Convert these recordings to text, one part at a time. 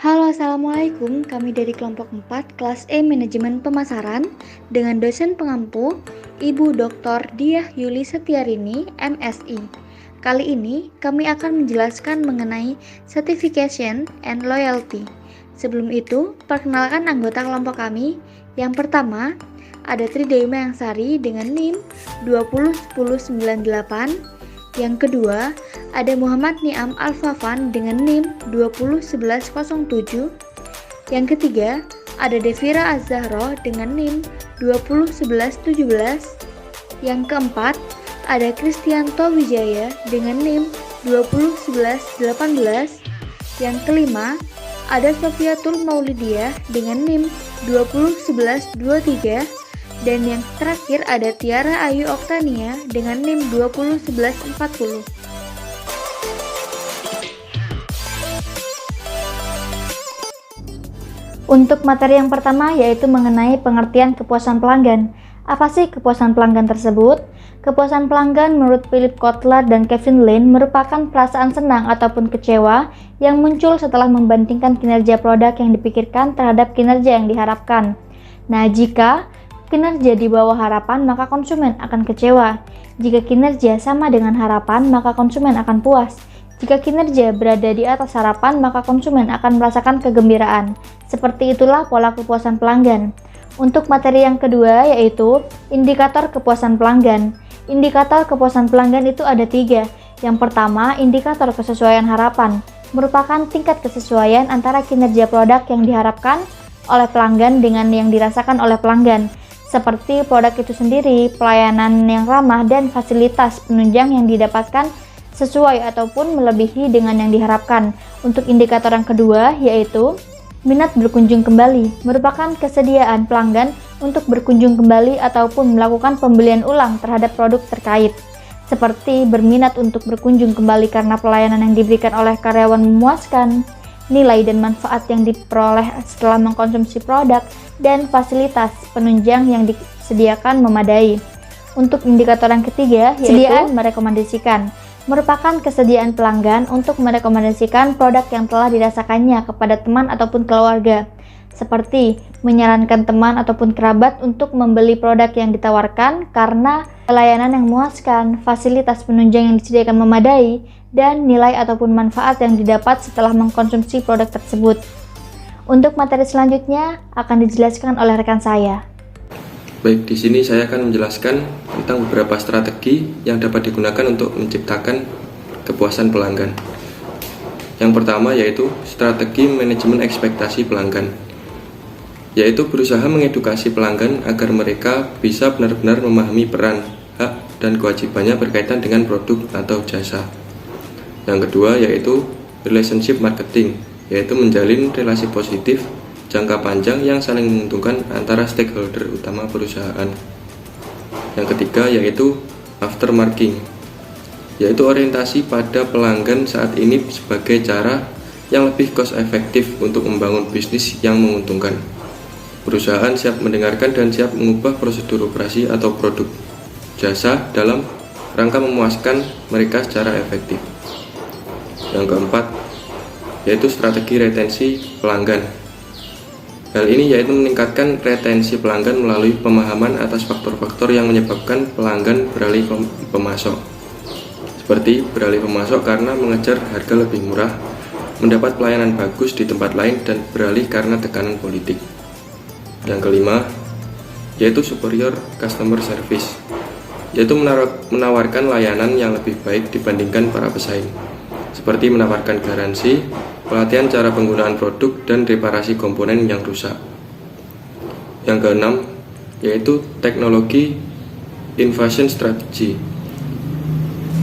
Halo, Assalamualaikum. Kami dari kelompok 4, kelas E Manajemen Pemasaran, dengan dosen pengampu, Ibu Dr. Diah Yuli Setiarini, MSI. Kali ini, kami akan menjelaskan mengenai Certification and Loyalty. Sebelum itu, perkenalkan anggota kelompok kami. Yang pertama, ada Tridewi Mayangsari dengan NIM 201098. Yang kedua, ada Muhammad Niam Alfafan dengan NIM 201107. Yang ketiga, ada Devira Azahro dengan NIM 201117. Yang keempat, ada Kristianto Wijaya dengan NIM 201118. Yang kelima, ada Sofiatul Maulidiah dengan NIM 201123. Dan yang terakhir ada Tiara Ayu Oktania dengan NIM 201140. Untuk materi yang pertama yaitu mengenai pengertian kepuasan pelanggan. Apa sih kepuasan pelanggan tersebut? Kepuasan pelanggan menurut Philip Kotler dan Kevin Lane merupakan perasaan senang ataupun kecewa yang muncul setelah membandingkan kinerja produk yang dipikirkan terhadap kinerja yang diharapkan. Nah, jika kinerja di bawah harapan, maka konsumen akan kecewa. Jika kinerja sama dengan harapan, maka konsumen akan puas. Jika kinerja berada di atas harapan, maka konsumen akan merasakan kegembiraan. Seperti itulah pola kepuasan pelanggan. Untuk materi yang kedua yaitu indikator kepuasan pelanggan. Indikator kepuasan pelanggan itu ada 3. Yang pertama, indikator kesesuaian harapan. Merupakan tingkat kesesuaian antara kinerja produk yang diharapkan oleh pelanggan dengan yang dirasakan oleh pelanggan. Seperti produk itu sendiri, pelayanan yang ramah, dan fasilitas penunjang yang didapatkan sesuai ataupun melebihi dengan yang diharapkan. Untuk indikator yang kedua yaitu minat berkunjung kembali, merupakan kesediaan pelanggan untuk berkunjung kembali ataupun melakukan pembelian ulang terhadap produk terkait. Seperti berminat untuk berkunjung kembali karena pelayanan yang diberikan oleh karyawan memuaskan, nilai dan manfaat yang diperoleh setelah mengkonsumsi produk, dan fasilitas penunjang yang disediakan memadai. Untuk indikator yang ketiga yaitu kesediaan merekomendasikan, merupakan kesediaan pelanggan untuk merekomendasikan produk yang telah dirasakannya kepada teman ataupun keluarga, seperti menyarankan teman ataupun kerabat untuk membeli produk yang ditawarkan karena pelayanan yang memuaskan, fasilitas penunjang yang disediakan memadai, dan nilai ataupun manfaat yang didapat setelah mengkonsumsi produk tersebut. Untuk materi selanjutnya akan dijelaskan oleh rekan saya. Baik, di sini saya akan menjelaskan tentang beberapa strategi yang dapat digunakan untuk menciptakan kepuasan pelanggan. Yang pertama yaitu strategi manajemen ekspektasi pelanggan, yaitu berusaha mengedukasi pelanggan agar mereka bisa benar-benar memahami peran, hak, dan kewajibannya berkaitan dengan produk atau jasa. Yang kedua yaitu relationship marketing, yaitu menjalin relasi positif jangka panjang yang saling menguntungkan antara stakeholder utama perusahaan. Yang ketiga yaitu aftermarketing, yaitu orientasi pada pelanggan saat ini sebagai cara yang lebih cost efektif untuk membangun bisnis yang menguntungkan. Perusahaan siap mendengarkan dan siap mengubah prosedur operasi atau produk jasa dalam rangka memuaskan mereka secara efektif. Yang keempat yaitu strategi retensi pelanggan. Hal ini yaitu meningkatkan retensi pelanggan melalui pemahaman atas faktor-faktor yang menyebabkan pelanggan beralih pemasok, seperti beralih pemasok karena mengejar harga lebih murah, mendapat pelayanan bagus di tempat lain, dan beralih karena tekanan politik. Yang kelima yaitu superior customer service, yaitu menawarkan layanan yang lebih baik dibandingkan para pesaing, seperti menawarkan garansi, pelatihan cara penggunaan produk, dan reparasi komponen yang rusak. Yang keenam yaitu teknologi innovation strategy,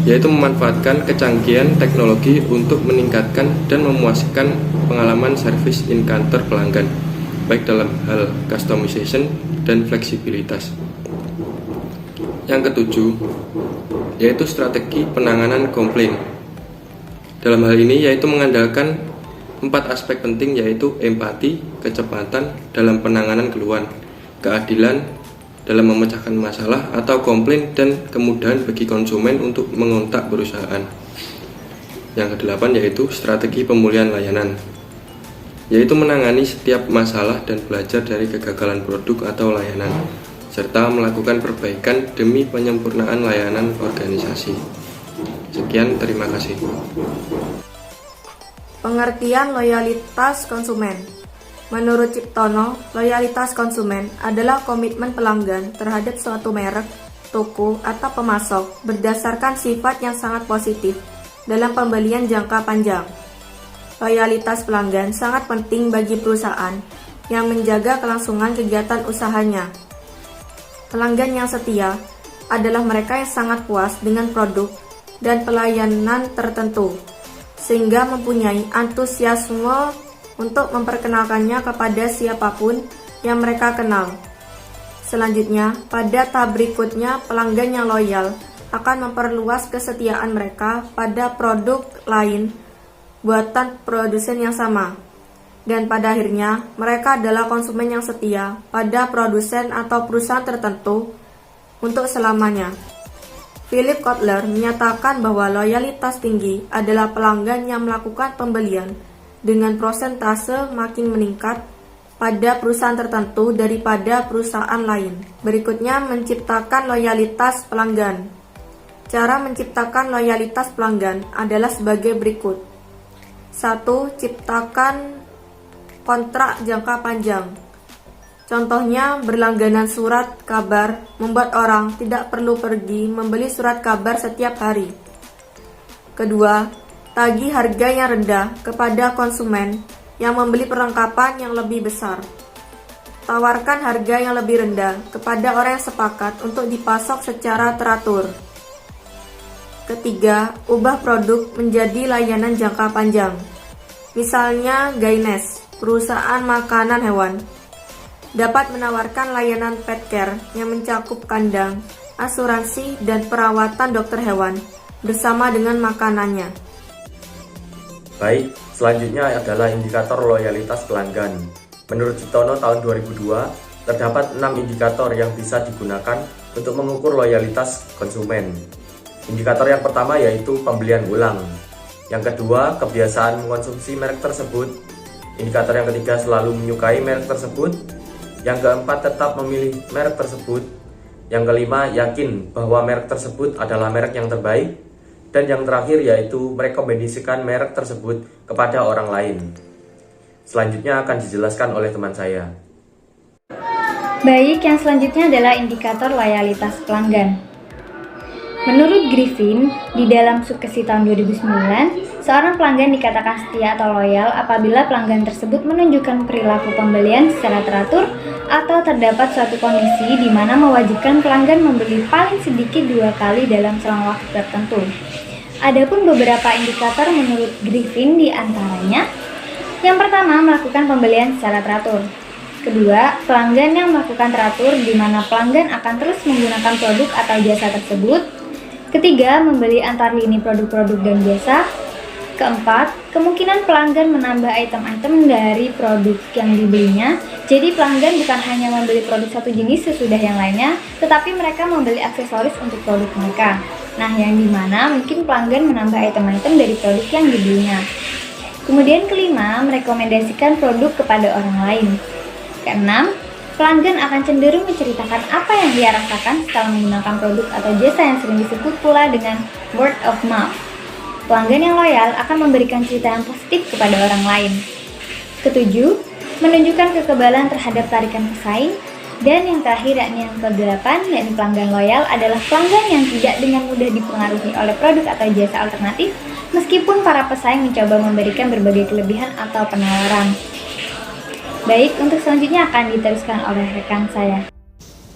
yaitu memanfaatkan kecanggihan teknologi untuk meningkatkan dan memuaskan pengalaman service encounter pelanggan, baik dalam hal customization dan fleksibilitas. Yang ketujuh yaitu strategi penanganan komplain. Dalam hal ini yaitu mengandalkan 4 aspek penting, yaitu empati, kecepatan dalam penanganan keluhan, keadilan dalam memecahkan masalah atau komplain, dan kemudahan bagi konsumen untuk mengontak perusahaan. Yang kedelapan yaitu strategi pemulihan layanan, yaitu menangani setiap masalah dan belajar dari kegagalan produk atau layanan, serta melakukan perbaikan demi penyempurnaan layanan organisasi. Sekian, terima kasih. Pengertian loyalitas konsumen. Menurut Ciptono, loyalitas konsumen adalah komitmen pelanggan terhadap suatu merek, toko, atau pemasok berdasarkan sifat yang sangat positif dalam pembelian jangka panjang. Loyalitas pelanggan sangat penting bagi perusahaan yang menjaga kelangsungan kegiatan usahanya. Pelanggan yang setia adalah mereka yang sangat puas dengan produk dan pelayanan tertentu, sehingga mempunyai antusiasme untuk memperkenalkannya kepada siapapun yang mereka kenal. Selanjutnya, pada tahap berikutnya, pelanggan yang loyal akan memperluas kesetiaan mereka pada produk lain buatan produsen yang sama. Dan pada akhirnya, mereka adalah konsumen yang setia pada produsen atau perusahaan tertentu untuk selamanya. Philip Kotler menyatakan bahwa loyalitas tinggi adalah pelanggan yang melakukan pembelian dengan prosentase makin meningkat pada perusahaan tertentu daripada perusahaan lain. Berikutnya, menciptakan loyalitas pelanggan. Cara menciptakan loyalitas pelanggan adalah sebagai berikut. 1. Ciptakan kontrak jangka panjang. Contohnya, berlangganan surat kabar membuat orang tidak perlu pergi membeli surat kabar setiap hari. Kedua, tagih harga yang rendah kepada konsumen yang membeli perlengkapan yang lebih besar. Tawarkan harga yang lebih rendah kepada orang yang sepakat untuk dipasok secara teratur. Ketiga, ubah produk menjadi layanan jangka panjang. Misalnya, Gaines, perusahaan makanan hewan, dapat menawarkan layanan pet care yang mencakup kandang, asuransi, dan perawatan dokter hewan bersama dengan makanannya. Baik, selanjutnya adalah indikator loyalitas pelanggan. Menurut Ciptono tahun 2002, terdapat 6 indikator yang bisa digunakan untuk mengukur loyalitas konsumen. Indikator yang pertama yaitu pembelian ulang. Yang kedua, kebiasaan mengkonsumsi merek tersebut. Indikator yang ketiga, selalu menyukai merek tersebut. Yang keempat, tetap memilih merek tersebut. Yang kelima, yakin bahwa merek tersebut adalah merek yang terbaik. Dan yang terakhir yaitu merekomendasikan merek tersebut kepada orang lain. Selanjutnya akan dijelaskan oleh teman saya. Baik, yang selanjutnya adalah indikator loyalitas pelanggan. Menurut Griffin, di dalam Sukesi tahun 2009, seorang pelanggan dikatakan setia atau loyal apabila pelanggan tersebut menunjukkan perilaku pembelian secara teratur atau terdapat suatu kondisi di mana mewajibkan pelanggan membeli paling sedikit 2 kali dalam selang waktu tertentu. Adapun beberapa indikator menurut Griffin di antaranya, yang pertama, melakukan pembelian secara teratur. Kedua, pelanggan yang melakukan teratur di mana pelanggan akan terus menggunakan produk atau jasa tersebut. Ketiga, membeli antar lini produk-produk dan jasa. Keempat, kemungkinan pelanggan menambah item-item dari produk yang dibelinya. Jadi pelanggan bukan hanya membeli produk satu jenis sesudah yang lainnya, tetapi mereka membeli aksesoris untuk produk mereka. Nah, yang dimana mungkin pelanggan menambah item-item dari produk yang dibelinya. Kemudian kelima, merekomendasikan produk kepada orang lain. Keenam, pelanggan akan cenderung menceritakan apa yang dia rasakan setelah menggunakan produk atau jasa yang sering disebut pula dengan word of mouth. Pelanggan yang loyal akan memberikan cerita yang positif kepada orang lain. Ketujuh, menunjukkan kekebalan terhadap tarikan pesaing. Dan yang terakhir, yakni yang ke-8, yakni pelanggan loyal adalah pelanggan yang tidak dengan mudah dipengaruhi oleh produk atau jasa alternatif, meskipun para pesaing mencoba memberikan berbagai kelebihan atau penawaran. Baik, untuk selanjutnya akan diteruskan oleh rekan saya.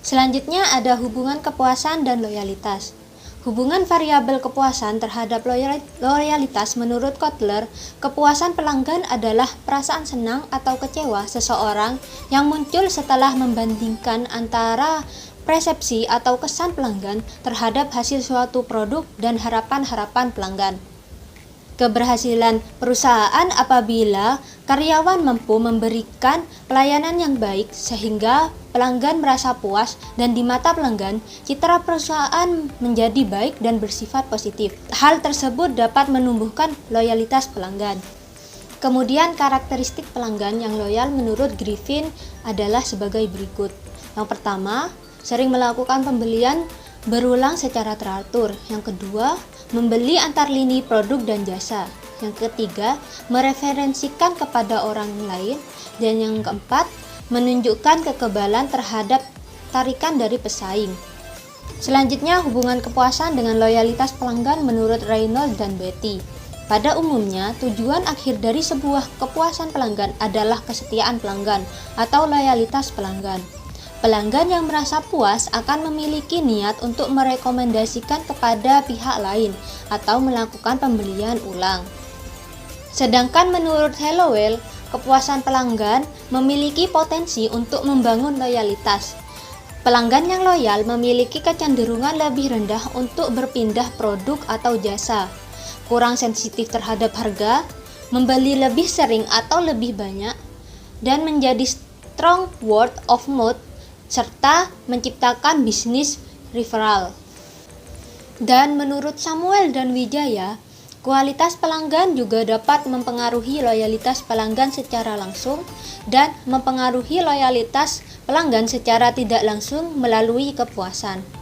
Selanjutnya ada hubungan kepuasan dan loyalitas. Hubungan variabel kepuasan terhadap loyalitas menurut Kotler, kepuasan pelanggan adalah perasaan senang atau kecewa seseorang yang muncul setelah membandingkan antara persepsi atau kesan pelanggan terhadap hasil suatu produk dan harapan-harapan pelanggan. Keberhasilan perusahaan apabila karyawan mampu memberikan pelayanan yang baik sehingga pelanggan merasa puas dan di mata pelanggan, citra perusahaan menjadi baik dan bersifat positif. Hal tersebut dapat menumbuhkan loyalitas pelanggan. Kemudian karakteristik pelanggan yang loyal menurut Griffin adalah sebagai berikut. Yang pertama, sering melakukan pembelian berulang secara teratur. Yang kedua, membeli antar lini produk dan jasa. Yang ketiga, mereferensikan kepada orang lain. Dan yang keempat, menunjukkan kekebalan terhadap tarikan dari pesaing. Selanjutnya, hubungan kepuasan dengan loyalitas pelanggan menurut Reynolds dan Beatty. Pada umumnya, tujuan akhir dari sebuah kepuasan pelanggan adalah kesetiaan pelanggan atau loyalitas pelanggan. Pelanggan yang merasa puas akan memiliki niat untuk merekomendasikan kepada pihak lain atau melakukan pembelian ulang. Sedangkan menurut Hallowell, kepuasan pelanggan memiliki potensi untuk membangun loyalitas. Pelanggan yang loyal memiliki kecenderungan lebih rendah untuk berpindah produk atau jasa, kurang sensitif terhadap harga, membeli lebih sering atau lebih banyak, dan menjadi strong word of mouth, serta menciptakan bisnis referral. Dan menurut Samuel dan Wijaya, kualitas pelanggan juga dapat mempengaruhi loyalitas pelanggan secara langsung dan mempengaruhi loyalitas pelanggan secara tidak langsung melalui kepuasan.